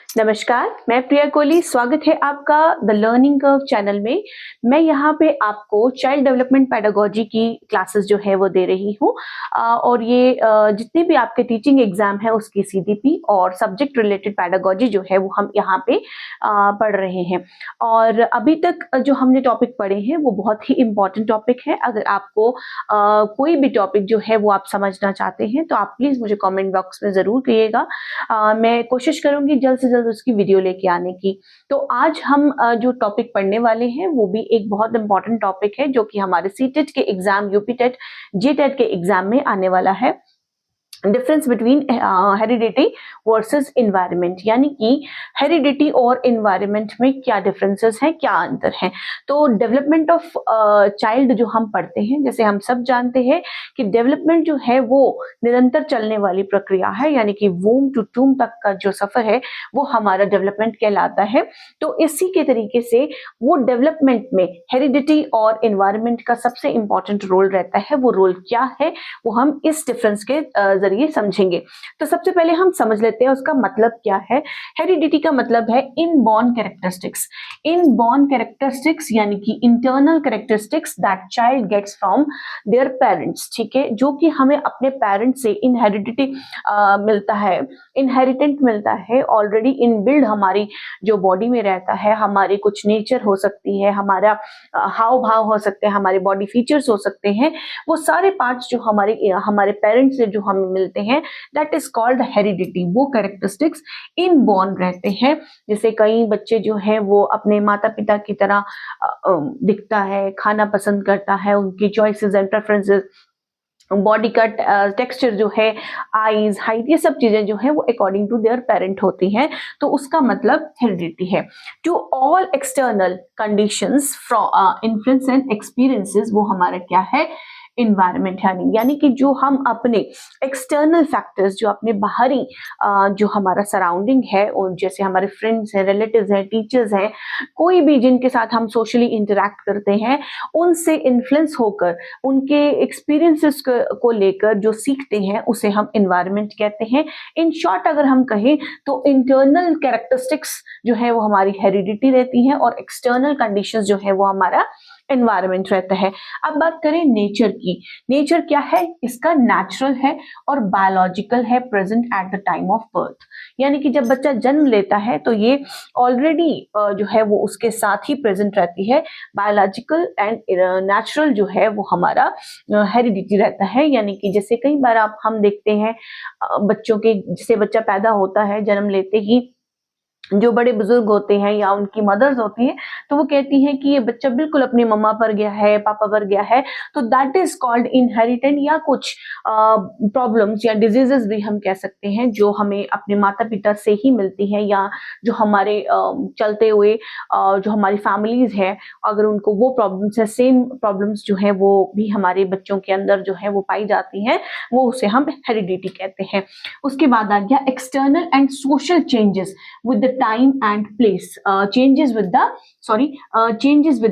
नमस्कार, मैं प्रिया कोहली। स्वागत है आपका द लर्निंग कर्व चैनल में। मैं यहाँ पे आपको चाइल्ड डेवलपमेंट पेडागोजी की क्लासेस जो है वो दे रही हूँ और ये जितने भी आपके टीचिंग एग्जाम है उसकी सीडीपी और सब्जेक्ट रिलेटेड पेडागोजी जो है वो हम यहाँ पे पढ़ रहे हैं। और अभी तक जो हमने टॉपिक पढ़े हैं वो बहुत ही इम्पोर्टेंट टॉपिक है। अगर आपको कोई भी टॉपिक जो है वो आप समझना चाहते हैं तो आप प्लीज मुझे कॉमेंट बॉक्स में जरूर कहिएगा। मैं कोशिश करूंगी जल्द से जल्द उसकी वीडियो लेके आने की। तो आज हम जो टॉपिक पढ़ने वाले हैं वो भी एक बहुत इंपॉर्टेंट टॉपिक है जो कि हमारे सीटेट के एग्जाम, यूपी टेट, जेटेट के एग्जाम में आने वाला है। Difference between heredity versus environment, यानी कि हेरिडिटी और इन्वायरमेंट में क्या डिफरेंसेस हैं, क्या अंतर है। तो डेवलपमेंट ऑफ चाइल्ड जो हम पढ़ते हैं, जैसे हम सब जानते हैं कि डेवलपमेंट जो है वो निरंतर चलने वाली प्रक्रिया है, यानी कि वूम टू टूम तक का जो सफर है वो हमारा डेवलपमेंट कहलाता है। तो इसी के तरीके से वो डेवलपमेंट में हेरिडिटी और इन्वायरमेंट का सबसे इंपॉर्टेंट रोल रहता है। वो रोल क्या है वो हम इस डिफरेंस के जरिए समझेंगे। तो सबसे पहले हम समझ लेते हैं उसका मतलब क्या है। हेरिडिटी का मतलब है इनबॉर्न कैरेक्टरिस्टिक्स। इनबॉर्न कैरेक्टरिस्टिक्स यानी कि internal characteristics that child gets from their parents, ठीक है, जो कि हमें अपने पेरेंट्स से इनहेरिडिटी मिलता है, इनहेरिटेंट मिलता है, ऑलरेडी इनबिल्ड हमारी जो बॉडी में रहता है। हमारी कुछ नेचर हो सकती है, हमारा हाव भाव हो सकते हैं, हमारे बॉडी फीचर्स हो सकते हैं। वो सारे पार्ट्स जो हमारे पेरेंट्स से जो हमें मिलते हैं दैट इज कॉल्ड हेरिडिटी। वो कैरेक्टरिस्टिक्स इनबॉर्न रहते हैं। जैसे कई बच्चे जो हैं वो अपने माता पिता की तरह दिखता है, खाना पसंद करता है, उनकी चॉइसेस एंड प्रेफरेंसेस, बॉडी का टेक्सचर जो है, आईज, हाइट, ये सब चीजें जो है वो अकॉर्डिंग टू देयर पेरेंट होती हैं। तो उसका मतलब हेरिडिटी है। To all external conditions from influence and experiences, वो हमारा क्या है, इन्वायरमेंट है। यानी कि जो हम अपने एक्सटर्नल फैक्टर्स, जो अपने बाहरी जो हमारा सराउंडिंग है, और जैसे हमारे फ्रेंड्स हैं, रिलेटिव्स हैं, टीचर्स हैं, कोई भी जिनके साथ हम सोशली इंटरेक्ट करते हैं, उनसे इन्फ्लुएंस होकर उनके एक्सपीरियंसेस को लेकर जो सीखते हैं उसे हम इन्वायरमेंट कहते हैं। इन शॉर्ट अगर हम कहें तो इंटरनल कैरेक्टरिस्टिक्स जो है वो हमारी हेरिडिटी रहती है और एक्सटर्नल कंडीशंस जो है वो हमारा एनवायरमेंट रहता है। अब बात करें नेचर की। नेचर क्या है, इसका नेचुरल है और बायोलॉजिकल है, present at the time of birth. यानी कि जब बच्चा जन्म लेता है तो ये ऑलरेडी जो है वो उसके साथ ही प्रेजेंट रहती है। बायोलॉजिकल एंड नेचुरल जो है वो हमारा हेरिडिटी रहता है। यानी कि जैसे कई बार हम देखते हैं बच्चों के, जैसे बच्चा पैदा होता है, जन्म लेते ही जो बड़े बुजुर्ग होते हैं या उनकी मदर्स होती हैं तो वो कहती हैं कि ये बच्चा बिल्कुल अपनी मम्मा पर गया है, पापा पर गया है। तो दैट इज कॉल्ड इनहेरिटेंट, या कुछ प्रॉब्लम्स या डिजीजेस भी हम कह सकते हैं जो हमें अपने माता पिता से ही मिलती हैं, या जो हमारे चलते हुए जो हमारी फैमिलीज है, अगर उनको वो प्रॉब्लम्स है, सेम प्रॉब्लम्स जो है वो भी हमारे बच्चों के अंदर जो है वो पाई जाती हैं, वो उसे हम हेरिडिटी कहते हैं। उसके बाद आ गया external and social changes with the time and place, changes with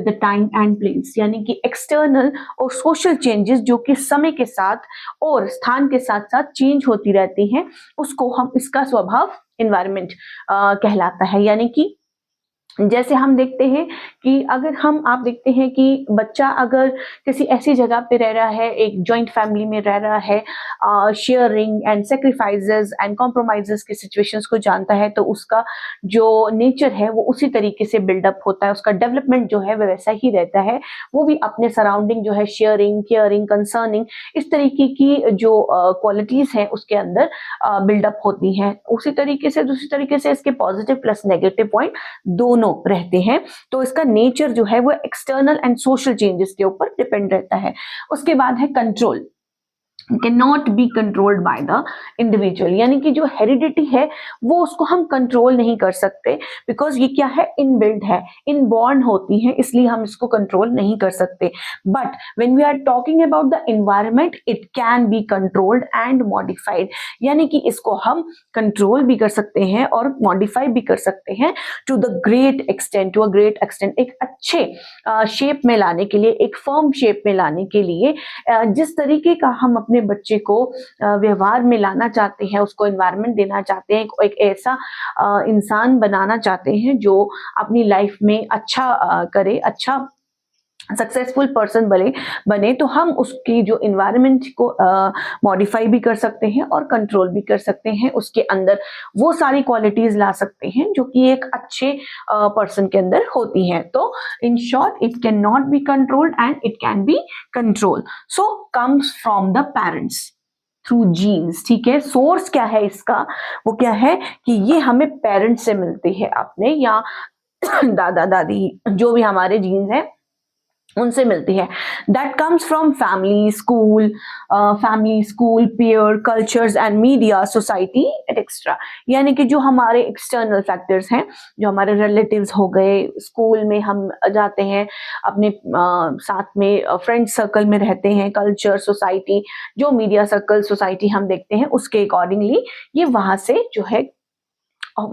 the time and place, यानी कि एक्सटर्नल और सोशल चेंजेस जो कि समय के साथ और स्थान के साथ साथ चेंज होती रहती हैं, उसको हम, इसका स्वभाव एनवायरनमेंट कहलाता है। यानी कि जैसे हम देखते हैं कि अगर आप देखते हैं कि बच्चा अगर किसी ऐसी जगह पे रह रहा है, एक जॉइंट फैमिली में रह रहा है, sharing and sacrifices and compromises की सिचुएशंस को जानता है, तो उसका जो नेचर है वो उसी तरीके से बिल्डअप होता है, उसका डेवलपमेंट जो है वो वैसा ही रहता है। वो भी अपने सराउंडिंग जो है, शेयरिंग, केयरिंग, कंसर्निंग, इस तरीके की जो क्वालिटीज हैं उसके अंदर बिल्डअप होती हैं। उसी तरीके से, दूसरी तरीके से इसके पॉजिटिव प्लस नेगेटिव पॉइंट दोनों रहते हैं। तो इसका नेचर जो है वो एक्सटर्नल एंड सोशल चेंजेस के ऊपर डिपेंड रहता है। उसके बाद है control. cannot be controlled by the individual, यानी कि जो हेरिडिटी है वो उसको हम कंट्रोल नहीं कर सकते, बिकॉज ये क्या है, इनबिल्ड है, इनबॉर्न होती है, इसलिए हम इसको कंट्रोल नहीं कर सकते। But when we are talking about the environment, it can be controlled and modified, यानी कि इसको हम कंट्रोल भी कर सकते हैं और मॉडिफाई भी कर सकते हैं to the great extent, to a great extent, एक अच्छे शेप में लाने के लिए, एक फर्म शेप में लाने के लिए। जिस तरीके का हम अपने बच्चे को व्यवहार में लाना चाहते हैं, उसको एनवायरनमेंट देना चाहते हैं, एक ऐसा इंसान बनाना चाहते हैं जो अपनी लाइफ में अच्छा करे, अच्छा सक्सेसफुल पर्सन बने, तो हम उसकी जो इन्वायरमेंट को मॉडिफाई भी कर सकते हैं और कंट्रोल भी कर सकते हैं, उसके अंदर वो सारी क्वालिटीज ला सकते हैं जो कि एक अच्छे पर्सन के अंदर होती हैं। तो in short, it can not be controlled and it can be control, so comes from the parents through genes. ठीक है, सोर्स क्या है इसका, वो क्या है कि ये हमें पेरेंट्स से मिलती है अपने, या दादा दादी जो भी हमारे जीन्स हैं उनसे मिलती है। That comes from family, school, pair, cultures and media, society etcetera. यानी कि जो हमारे एक्सटर्नल फैक्टर्स हैं, जो हमारे रिलेटिव्स हो गए, स्कूल में हम जाते हैं, अपने साथ में फ्रेंड सर्कल में रहते हैं, कल्चर, सोसाइटी, जो मीडिया सर्कल, सोसाइटी हम देखते हैं, उसके अकॉर्डिंगली ये वहां से जो है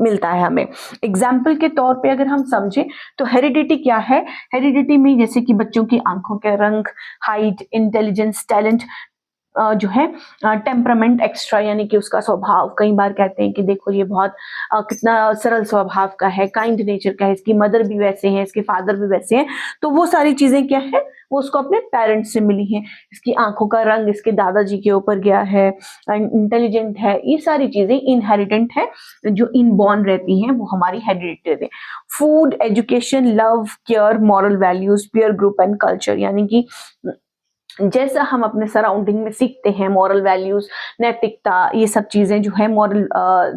मिलता है हमें। एग्जाम्पल के तौर पे अगर हम समझें तो हेरिडिटी क्या है, हेरिडिटी में जैसे कि बच्चों की आंखों के रंग, हाइट, इंटेलिजेंस, टैलेंट, जो है टेम्परामेंट एक्स्ट्रा, यानी कि उसका स्वभाव। कई बार कहते हैं कि देखो ये बहुत कितना सरल स्वभाव का है, काइंड नेचर का है, इसकी मदर भी वैसे हैं, इसके फादर भी वैसे हैं, तो वो सारी चीजें क्या है, वो उसको अपने पेरेंट्स से मिली हैं। इसकी आंखों का रंग इसके दादाजी के ऊपर गया है, इंटेलिजेंट है, ये सारी चीजें इनहेरिटेंट है, जो इनबॉर्न रहती हैं, वो हमारी हेरिडिटरी है। Food, education, love, care, moral values, peer group and culture, यानी कि जैसा हम अपने सराउंडिंग में सीखते हैं, मॉरल वैल्यूज, नैतिकता, ये सब चीजें जो है मॉरल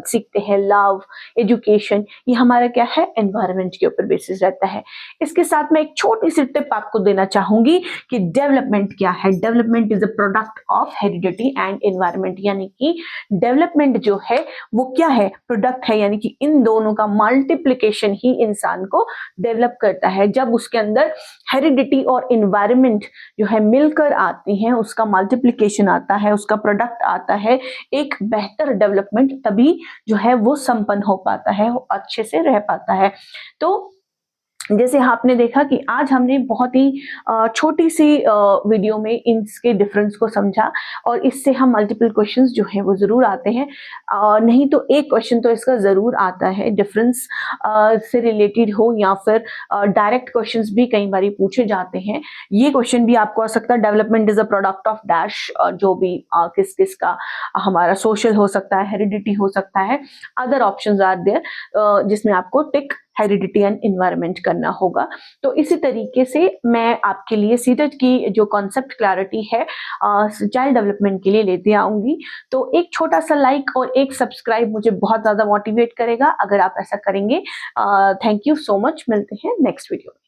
सीखते हैं, लव, एजुकेशन, ये हमारा क्या है, एनवायरनमेंट के ऊपर बेसिस रहता है। इसके साथ मैं एक छोटी सी टिप आपको देना चाहूंगी कि डेवलपमेंट क्या है। Development is a product of heredity and environment, यानी कि डेवलपमेंट जो है वो क्या है, प्रोडक्ट है, यानी कि इन दोनों का मल्टीप्लीकेशन ही इंसान को डेवलप करता है। जब उसके अंदर हेरिडिटी और एनवायरनमेंट जो है मिलकर आती हैं, उसका मल्टीप्लिकेशन आता है, उसका प्रोडक्ट आता है, एक बेहतर डेवलपमेंट, तभी जो है वो संपन्न हो पाता है, वो अच्छे से रह पाता है। तो जैसे आपने देखा कि आज हमने बहुत ही छोटी सी वीडियो में इनके डिफरेंस को समझा, और इससे हम मल्टीपल क्वेश्चंस जो है वो जरूर आते हैं, नहीं तो एक क्वेश्चन तो इसका जरूर आता है, डिफरेंस से रिलेटेड हो, या फिर डायरेक्ट क्वेश्चंस भी कई बार पूछे जाते हैं। ये क्वेश्चन भी आपको आ सकता है, development is a product of dash, जो भी किस किस का हमारा सोशल हो सकता है, हेरिडिटी हो सकता है, अदर ऑप्शंस आर देयर, जिसमें आपको टिक हेरिडिटी एंड इन्वायरमेंट करना होगा। तो इसी तरीके से मैं आपके लिए सीटेट की जो कॉन्सेप्ट क्लैरिटी है चाइल्ड डेवलपमेंट के लिए लेते आऊंगी। तो एक छोटा सा लाइक और एक सब्सक्राइब मुझे बहुत ज्यादा मोटिवेट करेगा अगर आप ऐसा करेंगे। थैंक यू सो मच, मिलते हैं नेक्स्ट वीडियो में।